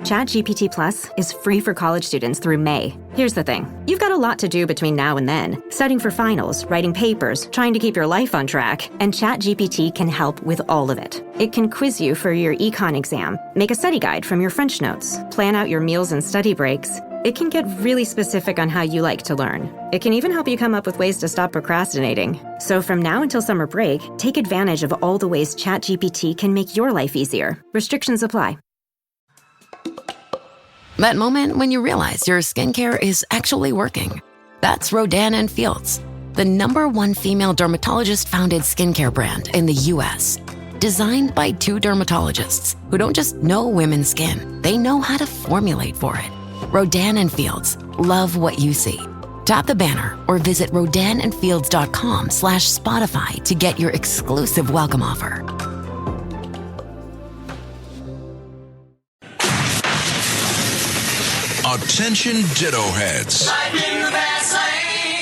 ChatGPT Plus is free for college students through May. Here's the thing. You've got a lot to do between now and then. Studying for finals, writing papers, trying to keep your life on track, and ChatGPT can help with all of it. It can quiz you for your econ exam, make a study guide from your French notes, plan out your meals and study breaks. It can get really specific on how you like to learn. It can even help you come up with ways to stop procrastinating. So from now until summer break, take advantage of all the ways ChatGPT can make your life easier. Restrictions apply. That moment when you realize your skincare is actually working. That's Rodan & Fields, the #1 female dermatologist-founded skincare brand in the U.S. Designed by 2 dermatologists who don't just know women's skin, they know how to formulate for it. Rodan & Fields, love what you see. Tap the banner or visit rodanandfields.com/Spotify to get your exclusive welcome offer. Attention Ditto Heads.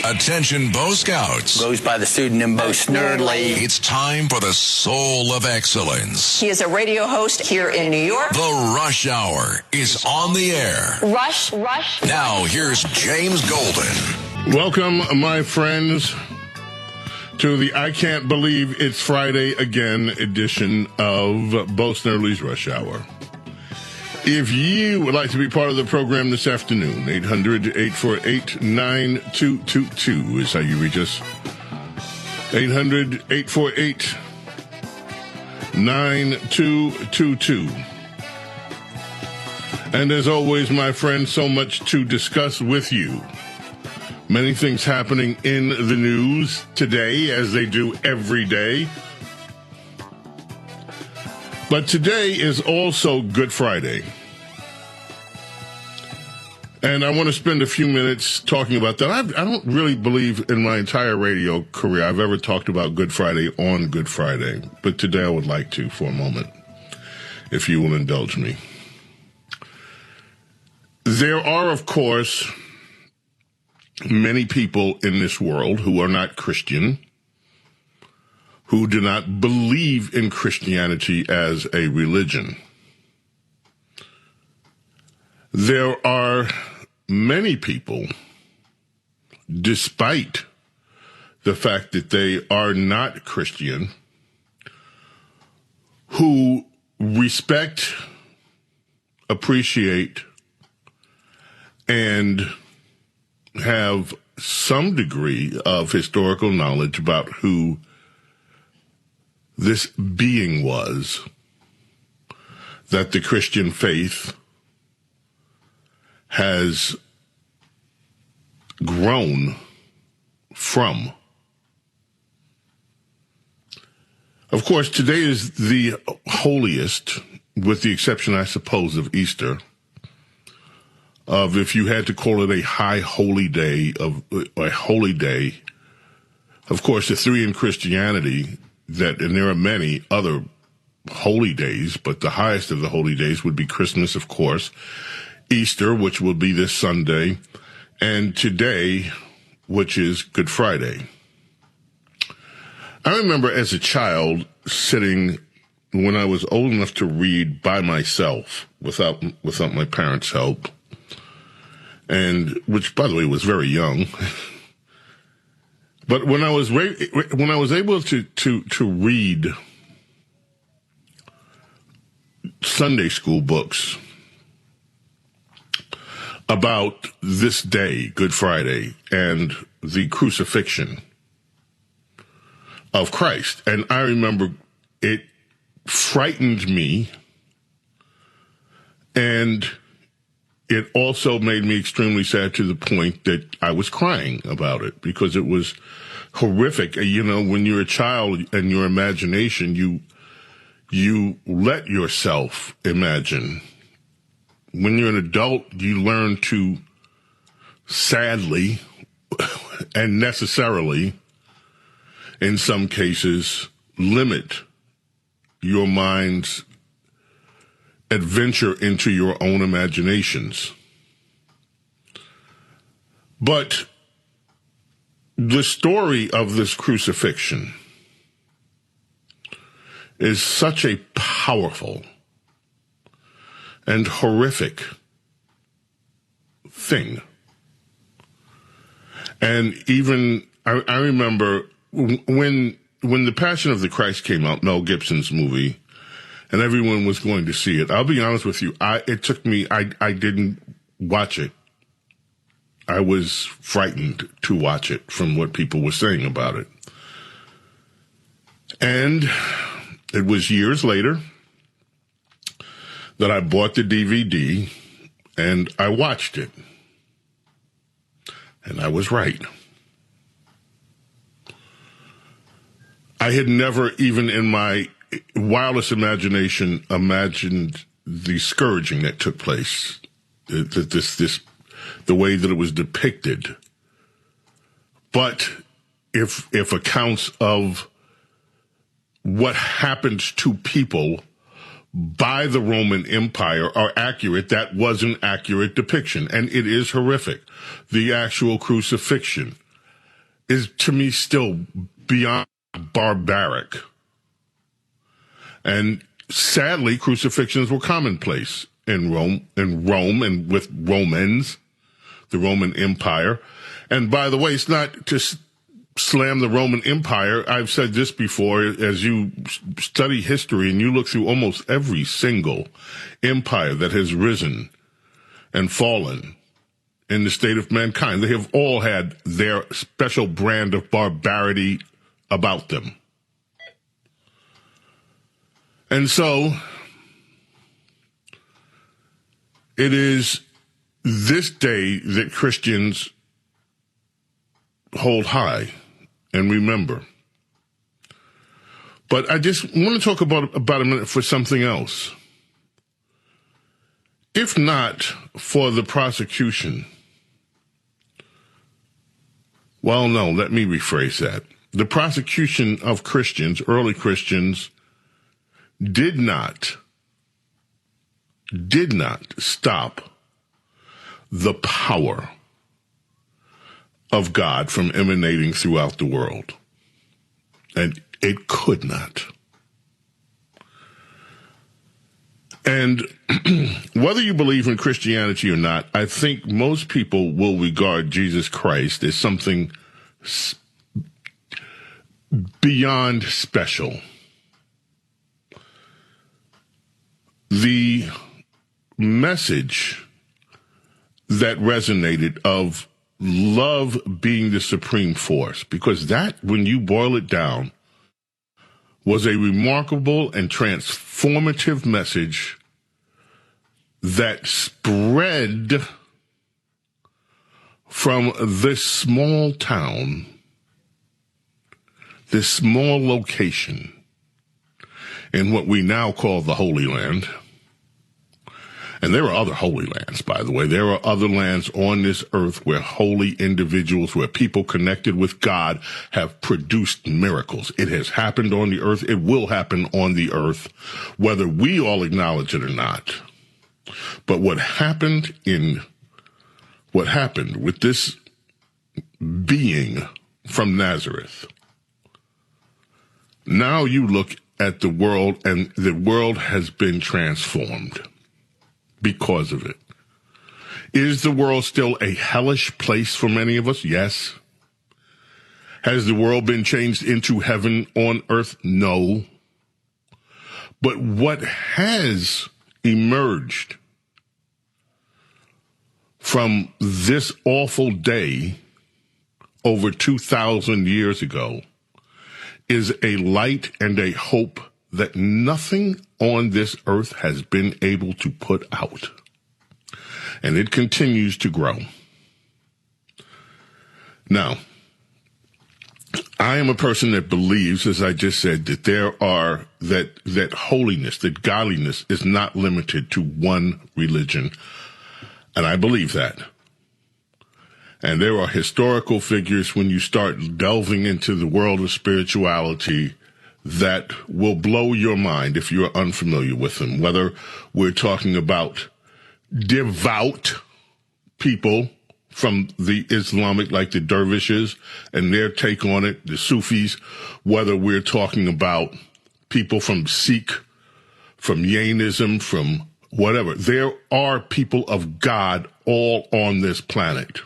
Attention Bo Scouts. Goes by the pseudonym Bo Snerdley. It's time for the Soul of Excellence. He is a radio host here in New York. The Rush Hour is on the air. Rush. Now here's James Golden. Welcome, my friends, to the I Can't Believe It's Friday Again edition of Bo Snerdley's Rush Hour. If you would like to be part of the program this afternoon, 800-848-9222 is how you reach us. 800-848-9222. And as always, my friends, so much to discuss with you. Many things happening in the news today, as they do every day. But today is also Good Friday. And I want to spend a few minutes talking about that. I don't really believe in my entire radio career I've ever talked about Good Friday on Good Friday. But today I would like to for a moment, if you will indulge me. There are, of course, many people in this world who are not Christian, who do not believe in Christianity as a religion. There are many people, despite the fact that they are not Christian, who respect, appreciate, and have some degree of historical knowledge about who this being was that the Christian faith has grown from. Of course, today is the holiest, with the exception, I suppose, of Easter, of if you had to call it a high holy day, of a holy day. Of course, the 3 in Christianity, and there are many other holy days, but the highest of the holy days would be Christmas, of course, Easter, which will be this Sunday, and today, which is Good Friday. I remember as a child sitting, when I was old enough to read by myself, without my parents' help, and which, by the way, was very young. But when I was able to read Sunday school books about this day, Good Friday, and the crucifixion of Christ, and I remember it frightened me, and it also made me extremely sad to the point that I was crying about it because it was horrific. You know, when you're a child and your imagination, you let yourself imagine. When you're an adult, you learn to, sadly and necessarily, in some cases, limit your mind's adventure into your own imaginations. But the story of this crucifixion is such a powerful and horrific thing. And even, I remember when the Passion of the Christ came out, Mel Gibson's movie, and everyone was going to see it. I'll be honest with you, I didn't watch it. I was frightened to watch it from what people were saying about it. And it was years later that I bought the DVD and I watched it. And I was right. I had never, even in my wildest imagination, imagined the scourging that took place, the way that it was depicted. But if accounts of what happened to people by the Roman Empire are accurate, that was an accurate depiction, and it is horrific. The actual crucifixion is, to me, still beyond barbaric. And sadly, crucifixions were commonplace in Rome and with Romans, the Roman Empire. And by the way, it's not to slam the Roman Empire. I've said this before, as you study history and you look through almost every single empire that has risen and fallen in the state of mankind, they have all had their special brand of barbarity about them. And so it is this day that Christians hold high and remember. But I just want to talk about a minute for something else. If not for the prosecution, well, no, let me rephrase that. The prosecution of Christians, early Christians, did not stop the power of God from emanating throughout the world. And it could not. And whether you believe in Christianity or not, I think most people will regard Jesus Christ as something beyond special. The message that resonated of love being the supreme force, because that, when you boil it down, was a remarkable and transformative message that spread from this small town, this small location in what we now call the Holy Land. And there are other holy lands, by the way. There are other lands on this earth where holy individuals, where people connected with God have produced miracles. It has happened on the earth. It will happen on the earth, whether we all acknowledge it or not. But what happened with this being from Nazareth, now you look at the world, and the world has been transformed because of it. Is the world still a hellish place for many of us? Yes. Has the world been changed into heaven on earth? No. But what has emerged from this awful day over 2,000 years ago is a light and a hope that nothing on this earth has been able to put out. And it continues to grow. Now, I am a person that believes, as I just said, that that holiness, that godliness is not limited to one religion. And I believe that. And there are historical figures when you start delving into the world of spirituality that will blow your mind if you're unfamiliar with them, whether we're talking about devout people from the Islamic, like the dervishes and their take on it, the Sufis, whether we're talking about people from Sikh, from Jainism, from whatever. There are people of God all on this planet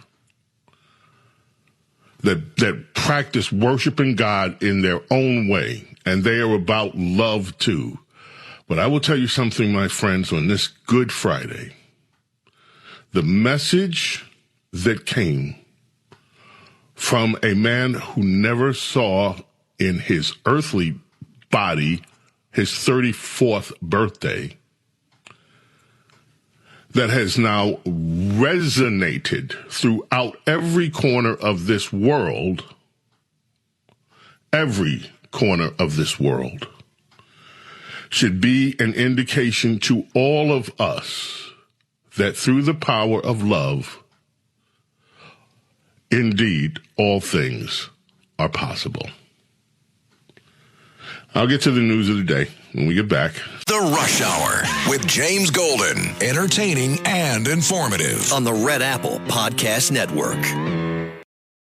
that practice worshiping God in their own way, and they are about love too. But I will tell you something, my friends, on this Good Friday. The message that came from a man who never saw in his earthly body his 34th birthday, that has now resonated throughout every corner of this world, should be an indication to all of us that through the power of love, indeed, all things are possible. I'll get to the news of the day when we get back. The Rush Hour with James Golden. Entertaining and informative. On the Red Apple Podcast Network.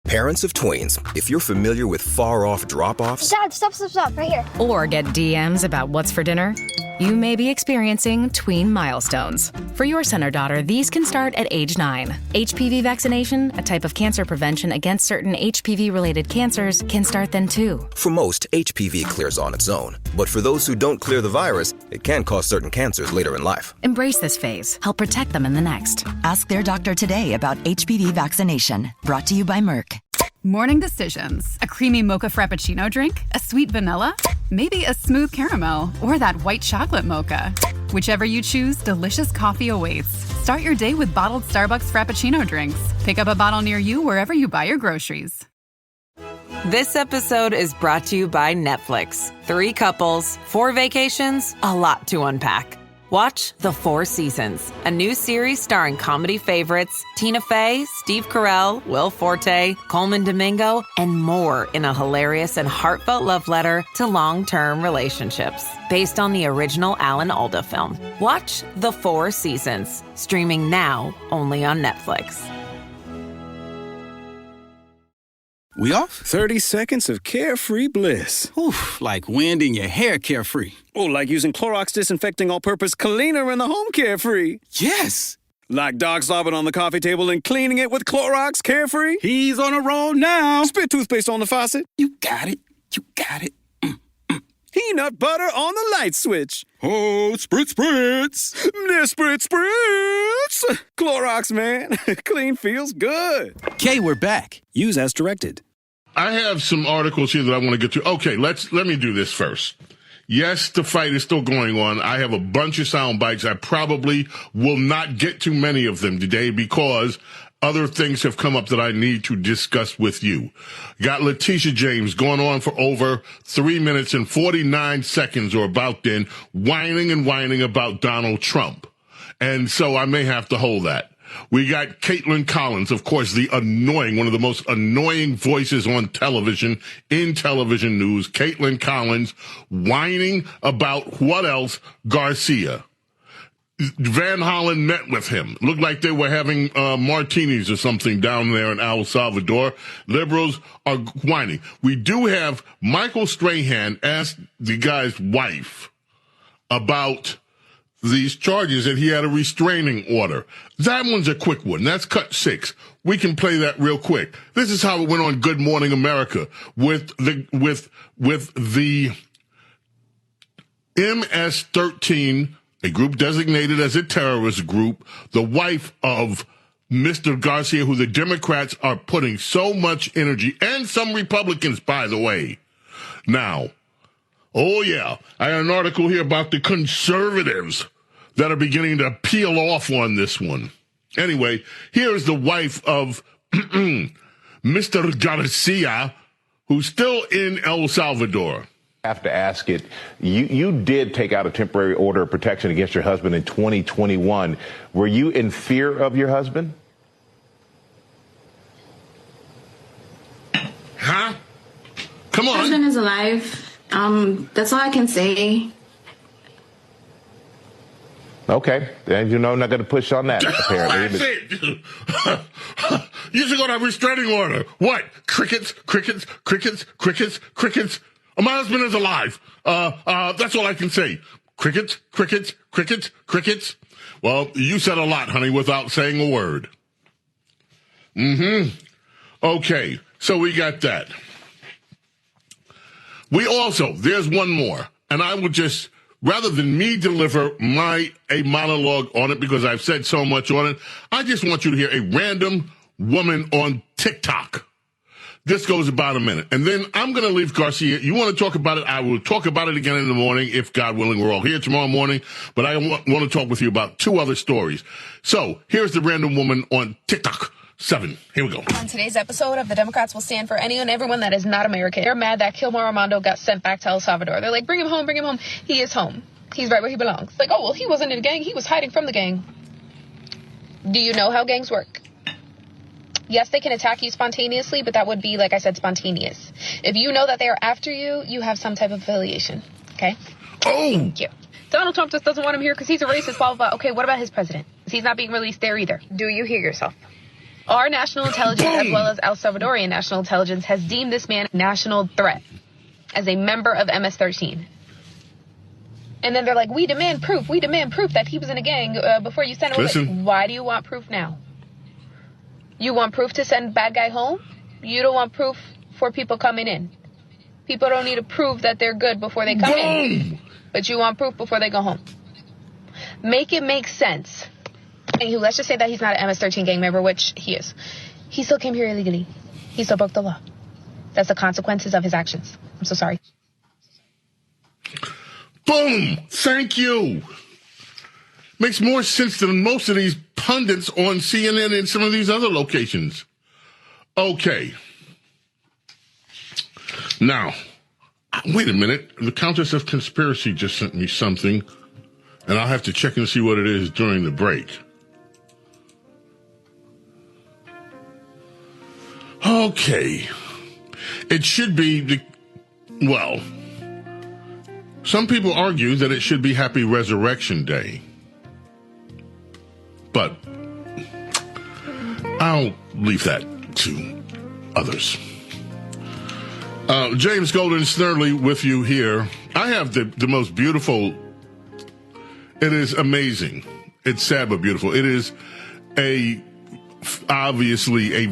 Parents of tweens, if you're familiar with far-off drop-offs... Dad, stop, right here. Or get DMs about what's for dinner, you may be experiencing tween milestones. For your son or daughter, these can start at age 9. HPV vaccination, a type of cancer prevention against certain HPV-related cancers, can start then too. For most, HPV clears on its own. But for those who don't clear the virus, it can cause certain cancers later in life. Embrace this phase. Help protect them in the next. Ask their doctor today about HPV vaccination. Brought to you by Merck. Morning decisions. A creamy mocha frappuccino drink? A sweet vanilla? Maybe a smooth caramel? Or that white chocolate mocha? Whichever you choose, delicious coffee awaits. Start your day with bottled Starbucks Frappuccino drinks. Pick up a bottle near you wherever you buy your groceries. This episode is brought to you by Netflix. 3 couples, 4 vacations, a lot to unpack. Watch The 4 Seasons, a new series starring comedy favorites Tina Fey, Steve Carell, Will Forte, Coleman Domingo, and more in a hilarious and heartfelt love letter to long-term relationships. Based on the original Alan Alda film. Watch The 4 Seasons, streaming now only on Netflix. We off? 30 seconds of carefree bliss. Oof, like wind in your hair carefree. Oh, like using Clorox Disinfecting All-Purpose Cleaner in the home carefree. Yes! Like dog slobbing on the coffee table and cleaning it with Clorox Carefree. He's on a roll now. Spit toothpaste on the faucet. You got it. You got it. Peanut butter on the light switch. Oh, spritz, spritz. Spritz, spritz. Clorox, man. Clean feels good. Okay, we're back. Use as directed. I have some articles here that I want to get to. Okay, let me do this first. Yes, the fight is still going on. I have a bunch of sound bites. I probably will not get to many of them today because other things have come up that I need to discuss with you. Got Leticia James going on for over 3 minutes and 49 seconds or about then, whining about Donald Trump. And so I may have to hold that. We got Caitlin Collins, of course, one of the most annoying voices on television, in television news. Caitlin Collins whining about what else? Garcia. Van Hollen met with him. Looked like they were having martinis or something down there in El Salvador. Liberals are whining. We do have Michael Strahan ask the guy's wife about these charges that he had a restraining order. That one's a quick one. That's cut 6. We can play that real quick. This is how it went on Good Morning America with the MS-13, a group designated as a terrorist group, the wife of Mr. Garcia, who the Democrats are putting so much energy, and some Republicans, by the way. Now, oh yeah, I had an article here about the conservatives that are beginning to peel off on this one. Anyway, here is the wife of Mr. Garcia, who's still in El Salvador. I have to ask it. You did take out a temporary order of protection against your husband in 2021. Were you in fear of your husband? Huh? Come on. My husband is alive. That's all I can say. Okay. And I'm not going to push on that, apparently. That's it. You should go to a restraining order. What? Crickets. My husband is alive. That's all I can say. Crickets, crickets, crickets, crickets. Well, you said a lot, honey, without saying a word. Okay, so we got that. We also, there's one more, and I would just, rather than me deliver a monologue on it because I've said so much on it, I just want you to hear a random woman on TikTok. This goes about a minute. And then I'm going to leave Garcia. You want to talk about it? I will talk about it again in the morning. If God willing, we're all here tomorrow morning. But I want to talk with you about two other stories. So here's the random woman on TikTok. 7. Here we go. On today's episode of The Democrats Will Stand for Any and Everyone That Is Not American. They're mad that Kilmar Armando got sent back to El Salvador. They're like, bring him home, bring him home. He is home. He's right where he belongs. Like, oh, well, he wasn't in a gang. He was hiding from the gang. Do you know how gangs work? Yes, they can attack you spontaneously, but that would be, like I said, spontaneous. If you know that they are after you, you have some type of affiliation. Okay? Oh! Thank you. Donald Trump just doesn't want him here because he's a racist, blah, blah, blah. Okay, what about his president? He's not being released there either. Do you hear yourself? Our national intelligence, as well as El Salvadorian national intelligence, has deemed this man a national threat as a member of MS-13. And then they're like, we demand proof that he was in a gang before you send him away. Why do you want proof now? You want proof to send bad guy home? You don't want proof for people coming in. People don't need to prove that they're good before they come in. But you want proof before they go home. Make it make sense. Anywho, let's just say that he's not an MS-13 gang member, which he is. He still came here illegally. He still broke the law. That's the consequences of his actions. I'm so sorry. Boom! Thank you. Makes more sense than most of these pundits on CNN and some of these other locations. Okay. Now, wait a minute. The Countess of Conspiracy just sent me something, and I'll have to check and see what it is during the break. Okay. It should be, some people argue that it should be Happy Resurrection Day. But I'll leave that to others. James Golden, Snerdley with you here. I have the most beautiful, it is amazing. It's sad but beautiful. It is obviously I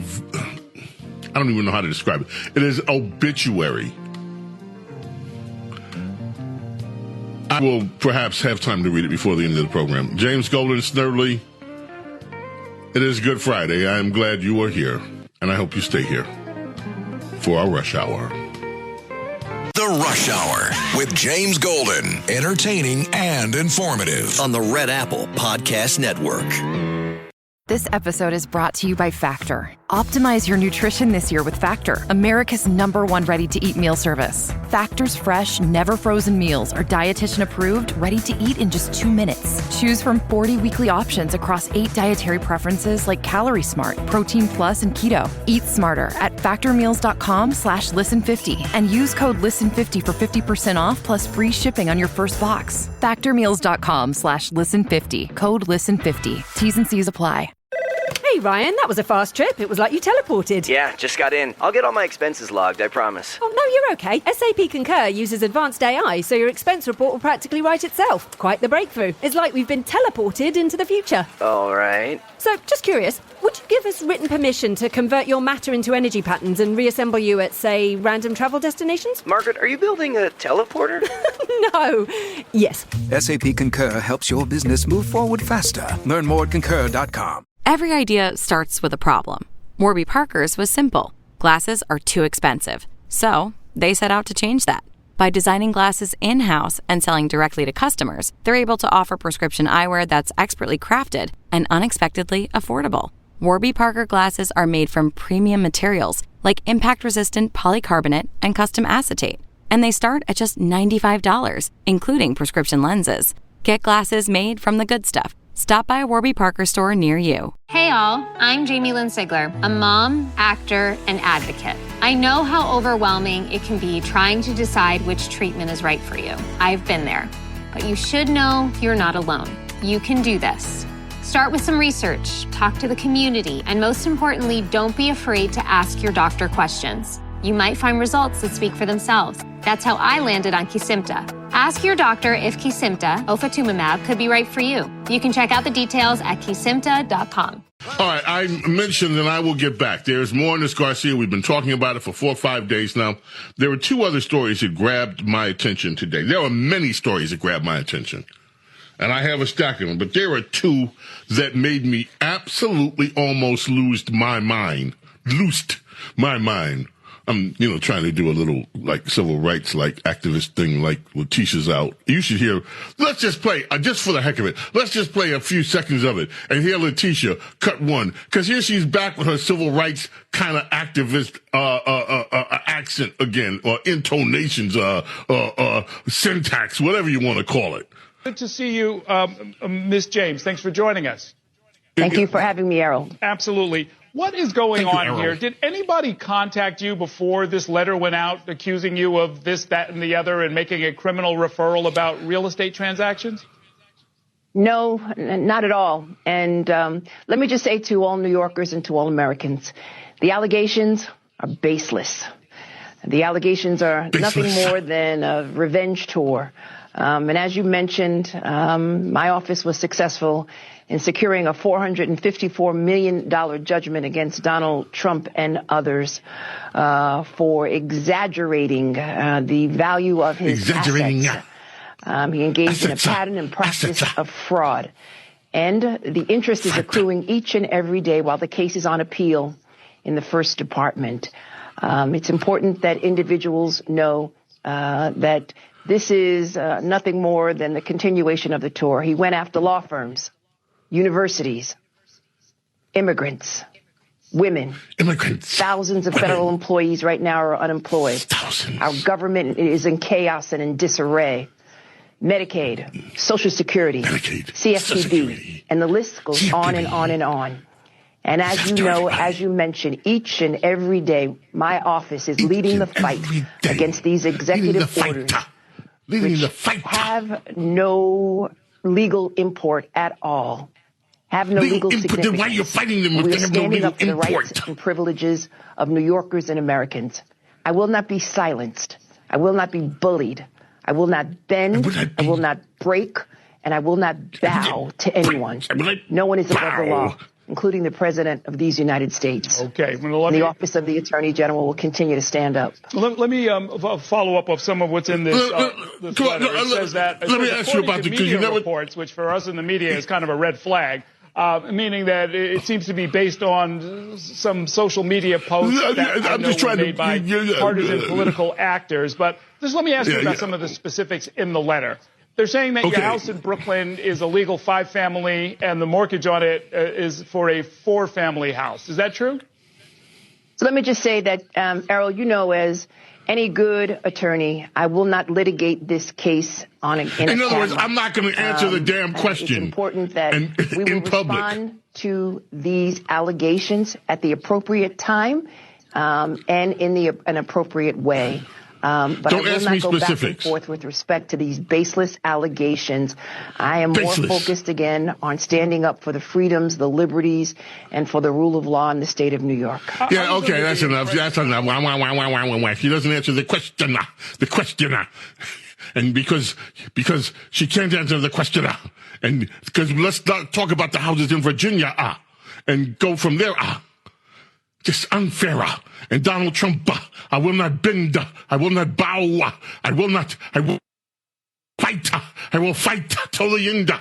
don't even know how to describe it. It is obituary. I will perhaps have time to read it before the end of the program. James Golden, Snerdley. It is Good Friday. I am glad you are here, and I hope you stay here for our Rush Hour. The Rush Hour with James Golden. Entertaining and informative. On the Red Apple Podcast Network. This episode is brought to you by Factor. Optimize your nutrition this year with Factor, America's #1 ready-to-eat meal service. Factor's fresh, never frozen meals are dietitian approved, ready to eat in just 2 minutes. Choose from 40 weekly options across 8 dietary preferences like Calorie Smart, Protein Plus, and Keto. Eat smarter at factormeals.com/listen50 and use code listen50 for 50% off plus free shipping on your first box. Factormeals.com/listen50, code listen50. T's and C's apply. Hey Ryan, that was a fast trip. It was like you teleported. Yeah, just got in. I'll get all my expenses logged, I promise. Oh, no, you're okay. SAP Concur uses advanced AI, so your expense report will practically write itself. Quite the breakthrough. It's like we've been teleported into the future. All right. So, just curious, would you give us written permission to convert your matter into energy patterns and reassemble you at, say, random travel destinations? Margaret, are you building a teleporter? No. Yes. SAP Concur helps your business move forward faster. Learn more at concur.com. Every idea starts with a problem. Warby Parker's was simple. Glasses are too expensive. So they set out to change that. By designing glasses in-house and selling directly to customers, they're able to offer prescription eyewear that's expertly crafted and unexpectedly affordable. Warby Parker glasses are made from premium materials like impact-resistant polycarbonate and custom acetate. And they start at just $95, including prescription lenses. Get glasses made from the good stuff. Stop by a Warby Parker store near you. Hey all, I'm Jamie Lynn Sigler, a mom, actor, and advocate. I know how overwhelming it can be trying to decide which treatment is right for you. I've been there. But you should know you're not alone. You can do this. Start with some research, talk to the community, and most importantly, don't be afraid to ask your doctor questions. You might find results that speak for themselves. That's how I landed on Kesimpta. Ask your doctor if Kesimpta, ofatumumab, could be right for you. You can check out the details at kesimpta.com. All right, I mentioned, and I will get back. There's more in this, Garcia. We've been talking about it for 4 or 5 days now. There were 2 other stories that grabbed my attention today. There are many stories that grabbed my attention, and I have a stack of them, but there are 2 that made me absolutely almost lose my mind. Loosed my mind. I'm, trying to do a little, civil rights, activist thing, Leticia's out. You should hear, let's just play, just for the heck of it, let's just play a few seconds of it and hear Leticia, cut 1. Because here she's back with her civil rights kind of activist accent again, or intonations, syntax, whatever you want to call it. Good to see you, Miss James. Thanks for joining us. Thank you for having me, Errol. Absolutely. What is going on here? Did anybody contact you before this letter went out accusing you of this, that, and the other and making a criminal referral about real estate transactions? No, not at all. And let me just say to all New Yorkers and to all Americans, the allegations are baseless. The allegations are nothing more than a revenge tour. And as you mentioned, my office was successful in securing a $454 million judgment against Donald Trump and others for exaggerating the value of his assets. He engaged in a pattern and practice of fraud. And the interest is accruing each and every day while the case is on appeal in the First Department. It's important that individuals know that this is nothing more than the continuation of the tour. He went after law firms, universities, immigrants, women. Thousands of federal employees right now are unemployed. Our government is in chaos and in disarray. Medicaid, Social Security, CFPB, and the list goes on and on and on. And as you know, as you mentioned, each and every day, my office is leading the fight against these executive orders, which have no legal import at all, have no legal significance. Then why are you fighting them if we they are have no standing legal up for the rights import? and privileges of New Yorkers and Americans. I will not be silenced. I will not be bullied. I will not bend. I will not break. And I will not bow to anyone. No one is above the law, including the President of these United States. Okay. Well, the Office of the Attorney General will continue to stand up. Let me follow up of some of what's in this letter. It says that, let me ask you about the media reports, which for us in the media is kind of a red flag, meaning that it seems to be based on some social media posts that I know were made by partisan political actors. But just let me ask you about some of the specifics in the letter. They're saying that your house in Brooklyn is a legal 5-family and the mortgage on it is for a 4-family house. Is that true? So let me just say that, Errol, as any good attorney, I will not litigate this case in other words, I'm not going to answer the damn question. It's important that we will respond to these allegations at the appropriate time and in an appropriate way. But Don't I will ask not me go specifics. back and forth with respect to these baseless allegations. I am more focused again on standing up for the freedoms, the liberties, and for the rule of law in the state of New York. Yeah, okay, that's enough. That's enough. She doesn't answer the questioner. The questioner. And because she can't answer the questioner. And because let's not talk about the houses in Virginia, and go from there, Just unfair. And Donald Trump, I will not bend. I will not bow. I will fight. I will fight till the end.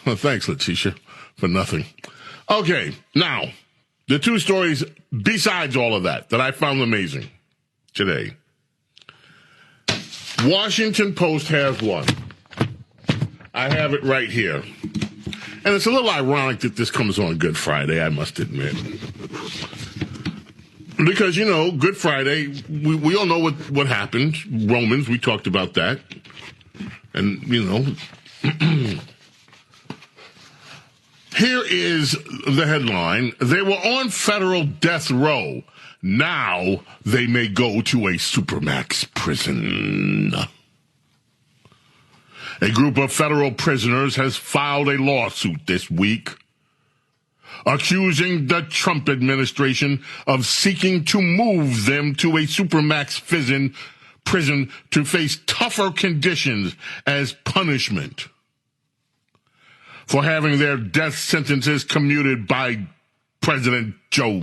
Well, thanks, Leticia, for nothing. Okay, now, the 2 stories besides all of that I found amazing today. Washington Post has one. I have it right here. And it's a little ironic that this comes on Good Friday, I must admit. Because, Good Friday, we all know what happened. Romans, we talked about that. And, here is the headline. They were on federal death row. Now they may go to a supermax prison. A group of federal prisoners has filed a lawsuit this week accusing the prison to face tougher conditions as punishment for having their death sentences commuted by President Joe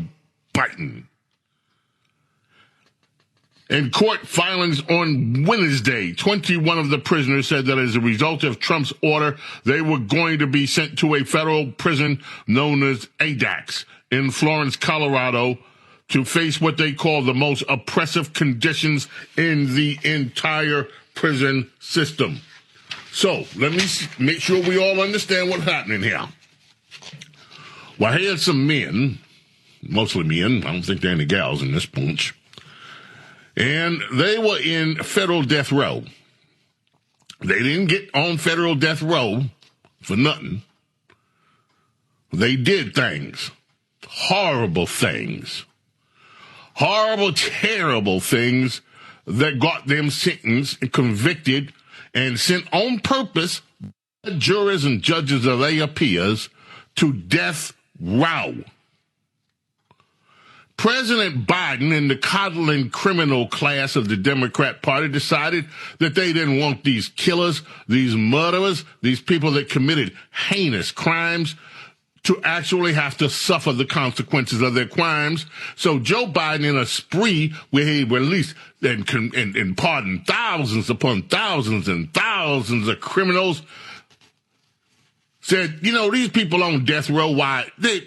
Biden. In court filings on Wednesday, 21 of the prisoners said that as a result of Trump's order, they were going to be sent to a federal prison known as ADAX in Florence, Colorado, to face what they call the most oppressive conditions in the entire prison system. So, let me make sure we all understand what's happening here. Well, I had some men, mostly men, I don't think there are any gals in this bunch, and they were in federal death row. They didn't get on federal death row for nothing. They did things, horrible, terrible things that got them sentenced and convicted and sent on purpose by jurors and judges of their peers to death row. President Biden and the coddling criminal class of the Democrat Party decided that they didn't want these killers, these murderers, these people that committed heinous crimes to actually have to suffer the consequences of their crimes. So Joe Biden, in a spree where he released and pardoned thousands upon thousands and thousands of criminals, said, you know, these people on death row, why, they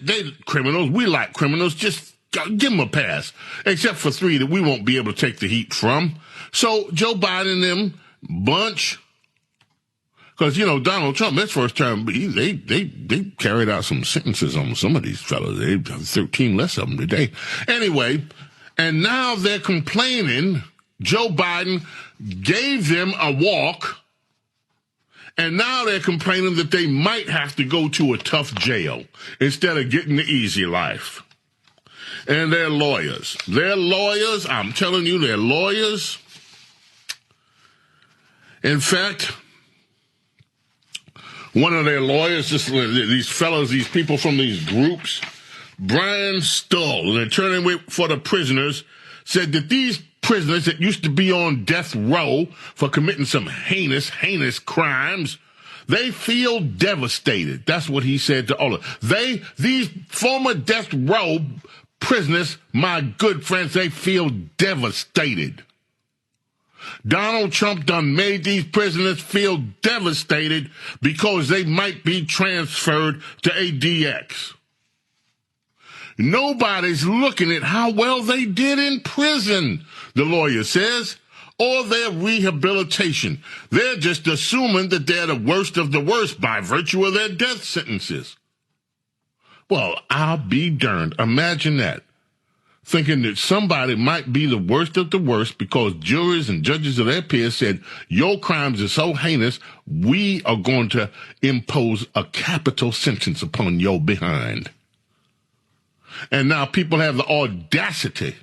criminals, we like criminals, just give them a pass, except for 3 that we won't be able to take the heat from. So Joe Biden and them bunch, because, you know, Donald Trump, his first term, they carried out some sentences on some of these fellas. They have 13 less of them today. Anyway, and now they're complaining Joe Biden gave them a walk, and now they're complaining that they might have to go to a tough jail instead of getting the easy life. And they're lawyers. I'm telling you, they're lawyers. In fact, one of their lawyers, these fellows, these people from these groups, Brian Stull, an attorney for the prisoners, said that these prisoners that used to be on death row for committing some heinous crimes, they feel devastated. That's what he said to all of them. These former death row prisoners, my good friends, they feel devastated. Donald Trump done made these prisoners feel devastated because they might be transferred to ADX. Nobody's looking at how well they did in prison, the lawyer says, or their rehabilitation. They're just assuming that they're the worst of the worst by virtue of their death sentences. Well, I'll be darned. Imagine that. Thinking that somebody might be the worst of the worst because jurors and judges of their peers said, your crimes are so heinous, we are going to impose a capital sentence upon your behind. And now people have the audacity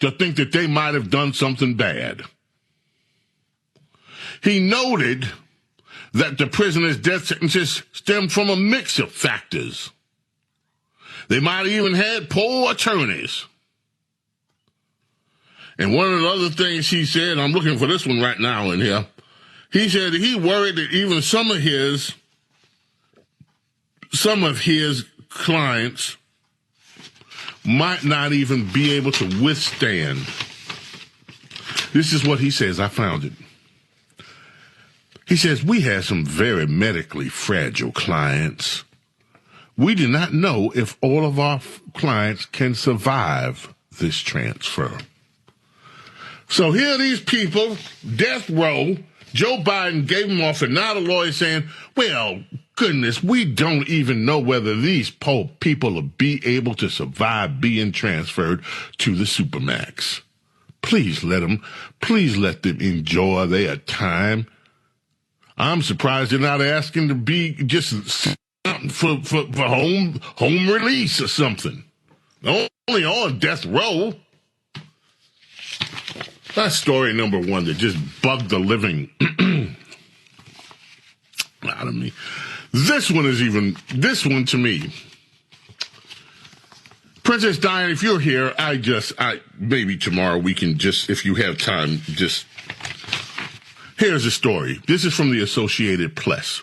to think that they might have done something bad. He noted that the prisoner's death sentences stemmed from a mix of factors. They might have even had poor attorneys. And one of the other things he said, I'm looking for this one right now in here, he said that he worried that even some of his clients might not even be able to withstand. This is what he says. I found it. He says, we have some very medically fragile clients. We do not know if all of our clients can survive this transfer. So here are these people, death row. Joe Biden gave them off, and now the lawyer's saying, well, goodness, we don't even know whether these poor people will be able to survive being transferred to the Supermax. Please let them enjoy their time. I'm surprised they're not asking to be just for home release or something. Only on death row. That's story number one that just bugged the living out of me. This one to me. Princess Diana, if you're here, maybe tomorrow we can just, if you have time, just, here's the story. This is from the Associated Press.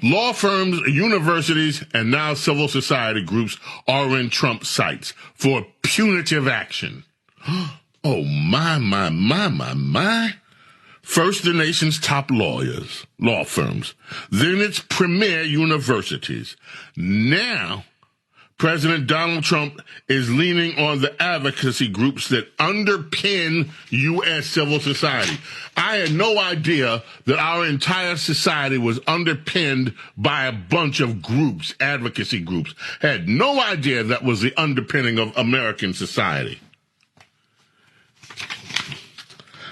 Law firms, universities, and now civil society groups are in Trump sights for punitive action. Oh, my. First, the nation's top law firms. Then it's premier universities. Now, President Donald Trump is leaning on the advocacy groups that underpin U.S. civil society. I had no idea that our entire society was underpinned by a bunch of groups, advocacy groups. Had no idea that was the underpinning of American society.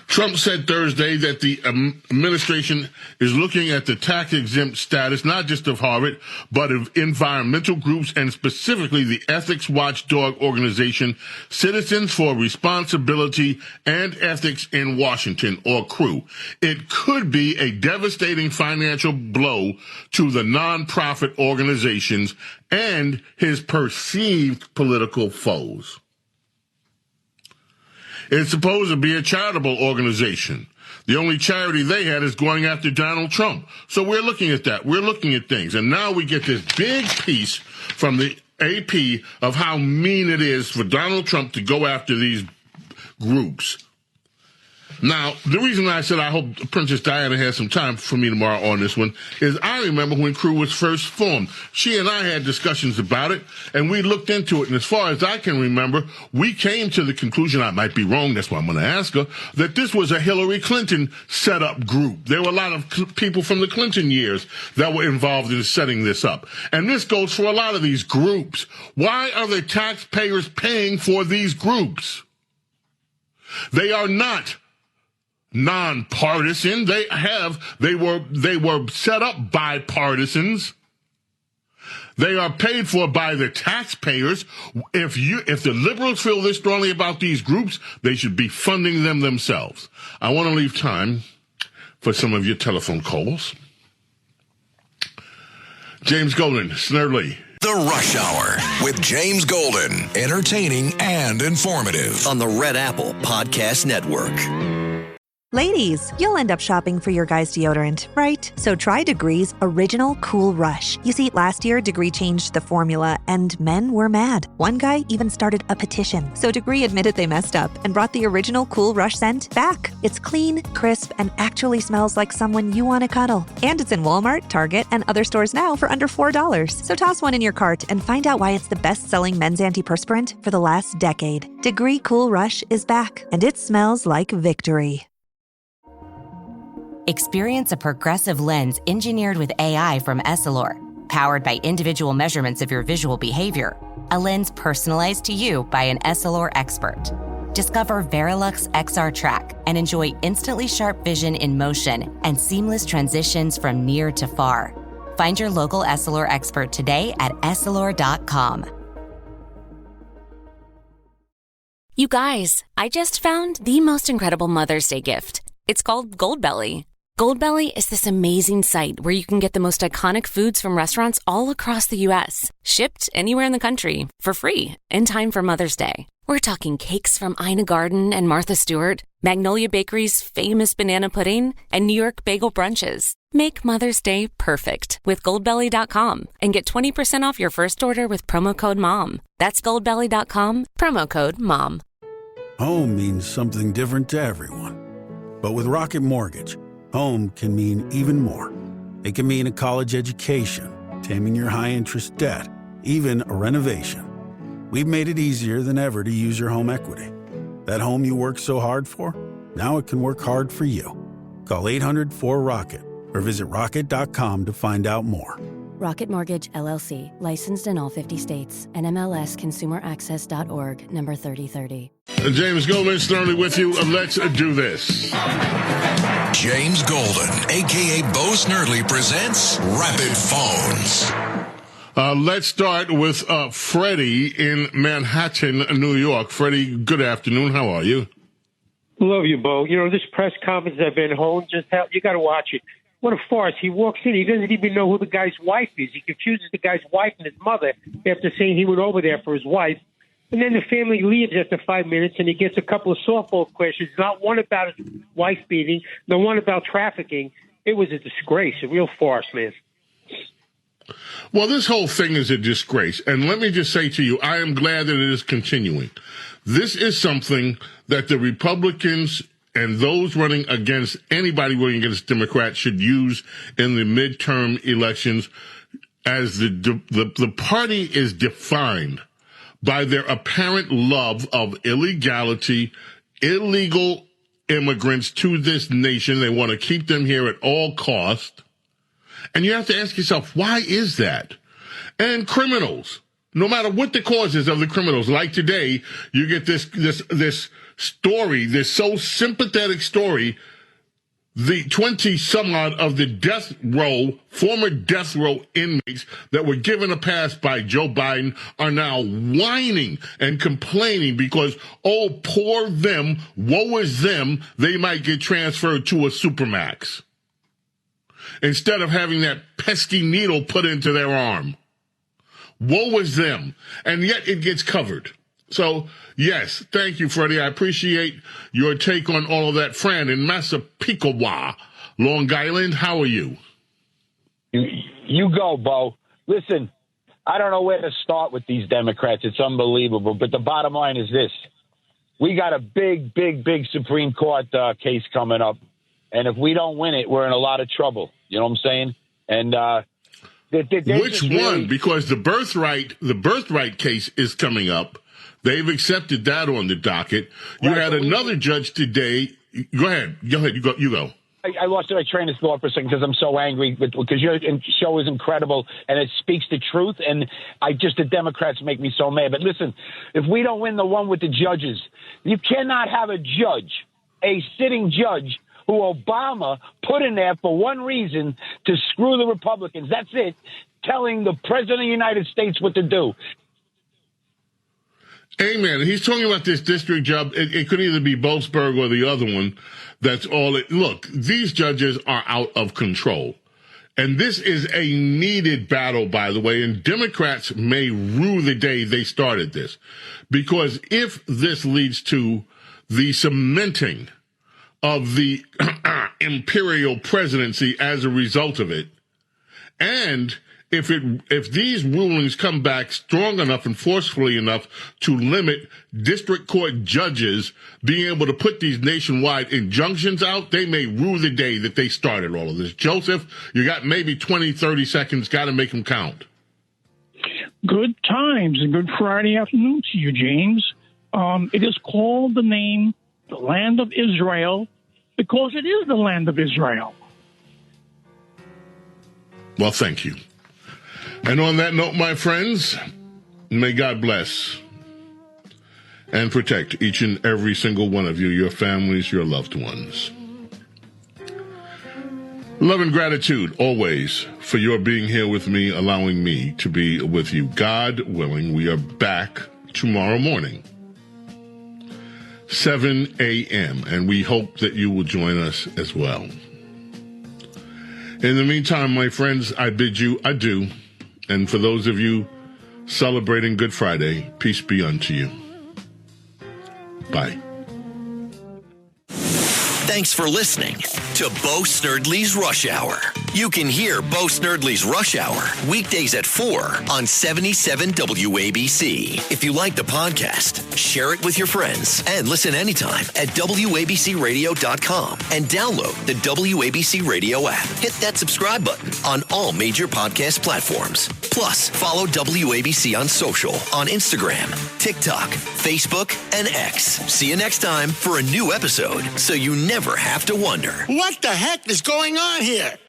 Trump said Thursday that the administration is looking at the tax-exempt status, not just of Harvard, but of environmental groups and specifically the ethics watchdog organization Citizens for Responsibility and Ethics in Washington, or CREW. It could be a devastating financial blow to the nonprofit organizations and his perceived political foes. It's supposed to be a charitable organization. The only charity they had is going after Donald Trump. So we're looking at that. We're looking at things. And now we get this big piece from the AP of how mean it is for Donald Trump to go after these groups. Now, the reason I said I hope Princess Diana has some time for me tomorrow on this one is I remember when CREW was first formed. She and I had discussions about it, and we looked into it. And as far as I can remember, we came to the conclusion, I might be wrong, that's why I'm going to ask her, that this was a Hillary Clinton set-up group. There were a lot of people from the Clinton years that were involved in setting this up. And this goes for a lot of these groups. Why are the taxpayers paying for these groups? They are not nonpartisan. They were set up by partisans. They are paid for by the taxpayers. If the liberals feel this strongly about these groups, they should be funding them themselves. I want to leave time for some of your telephone calls. James Golden, Snerdley. The Rush Hour with James Golden. Entertaining and informative. On the Red Apple Podcast Network. Ladies, you'll end up shopping for your guy's deodorant, right? So try Degree's Original Cool Rush. You see, last year, Degree changed the formula, and men were mad. One guy even started a petition. So Degree admitted they messed up and brought the Original Cool Rush scent back. It's clean, crisp, and actually smells like someone you want to cuddle. And it's in Walmart, Target, and other stores now for under $4. So toss one in your cart and find out why it's the best-selling men's antiperspirant for the last decade. Degree Cool Rush is back, and it smells like victory. Experience a progressive lens engineered with AI from Essilor, powered by individual measurements of your visual behavior. A lens personalized to you by an Essilor expert. Discover Verilux XR Track and enjoy instantly sharp vision in motion and seamless transitions from near to far. Find your local Essilor expert today at Essilor.com. You guys, I just found the most incredible Mother's Day gift. It's called Goldbelly. Goldbelly is this amazing site where you can get the most iconic foods from restaurants all across the U.S., shipped anywhere in the country for free in time for Mother's Day. We're talking cakes from Ina Garten and Martha Stewart, Magnolia Bakery's famous banana pudding, and New York bagel brunches. Make Mother's Day perfect with Goldbelly.com and get 20% off your first order with promo code MOM. That's Goldbelly.com, promo code MOM. Home means something different to everyone. But with Rocket Mortgage, home can mean even more. It can mean a college education, taming your high-interest debt, even a renovation. We've made it easier than ever to use your home equity. That home you worked so hard for, now it can work hard for you. Call 800-4ROCKET or visit rocket.com to find out more. Rocket Mortgage, LLC. Licensed in all 50 states. NMLSconsumeraccess.org, number 3030. James Golden, Snerdley with you. Let's do this. James Golden, a.k.a. Bo Snerdley, presents Rapid Phones. Let's start with Freddie in Manhattan, New York. Freddie, good afternoon. How are you? Love you, Bo. You know, this press conference that Van Hollen just held, you got to watch it. What a farce. He walks in. He doesn't even know who the guy's wife is. He confuses the guy's wife and his mother after saying he went over there for his wife. And then the family leaves after 5 minutes, and he gets a couple of softball questions, not one about his wife beating, no one about trafficking. It was a disgrace, a real farce, man. Well, this whole thing is a disgrace. And let me just say to you, I am glad that it is continuing. This is something that the Republicans and those running against anybody running against Democrats should use in the midterm elections, as the party is defined by their apparent love of illegality, illegal immigrants to this nation. They want to keep them here at all cost. And you have to ask yourself, why is that? And criminals, no matter what the causes of the criminals, like today, you get this story, this so sympathetic story, the 20 some odd of the death row, former death row inmates that were given a pass by Joe Biden are now whining and complaining because, oh, poor them, woe is them, they might get transferred to a supermax instead of having that pesky needle put into their arm. Woe is them. And yet it gets covered. So, yes, thank you, Freddie. I appreciate your take on all of that. Fran in Massapequa, Long Island, how are you? You go, Bo. Listen, I don't know where to start with these Democrats. It's unbelievable. But the bottom line is this. We got a big Supreme Court case coming up. And if we don't win it, we're in a lot of trouble. You know what I'm saying? And which one? Because the birthright case is coming up. They've accepted that on the docket. You had another judge today. Go ahead. You go. I lost my train of thought for a second because I'm so angry because your show is incredible and it speaks the truth. And the Democrats make me so mad. But listen, if we don't win the one with the judges, you cannot have a sitting judge who Obama put in there for one reason, to screw the Republicans. That's it. Telling the president of the United States what to do. Amen. He's talking about this district job. It could either be Boalsburg or the other one. That's all it. Look, these judges are out of control. And this is a needed battle, by the way, and Democrats may rue the day they started this. Because if this leads to the cementing of the imperial presidency as a result of it, and if these rulings come back strong enough and forcefully enough to limit district court judges being able to put these nationwide injunctions out, they may rue the day that they started all of this. Joseph, you got maybe 20, 30 seconds. Got to make them count. Good times and good Friday afternoon to you, James. It is called the name the land of Israel because it is the land of Israel. Well, thank you. And on that note, my friends, may God bless and protect each and every single one of you, your families, your loved ones. Love and gratitude always for your being here with me, allowing me to be with you. God willing, we are back tomorrow morning, 7 a.m., and we hope that you will join us as well. In the meantime, my friends, I bid you adieu. And for those of you celebrating Good Friday, peace be unto you. Bye. Thanks for listening to Bo Snerdley's Rush Hour. You can hear Bo Snerdley's Rush Hour weekdays at 4 on 77 WABC. If you like the podcast, share it with your friends and listen anytime at WABCRadio.com and download the WABC Radio app. Hit that subscribe button on all major podcast platforms. Plus, follow WABC on social on Instagram, TikTok, Facebook, and X. See you next time for a new episode so you never have to wonder. What the heck is going on here?